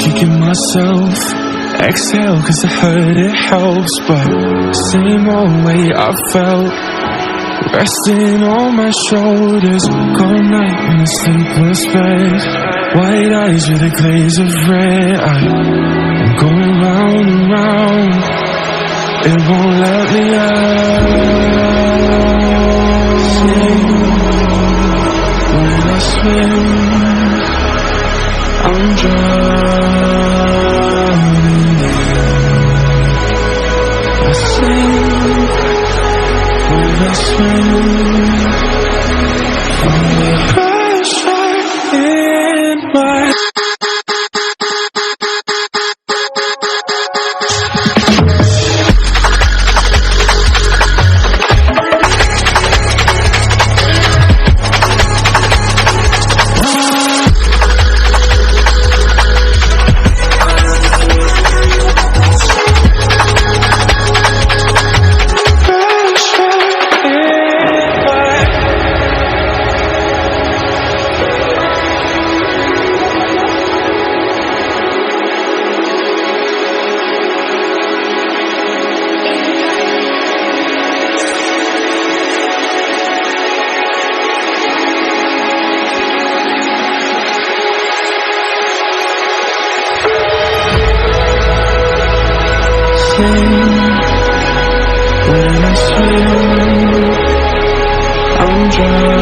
kicking myself. Exhale cause I heard it helps, but same old way I felt, resting on my shoulders. Cold night in a sleepless bed, white eyes with a glaze of red. I'm going round and round, it won't let me out. When I swim, I'm drowning. I sing when I swim from the pressure in my when I swim, I'm drowning.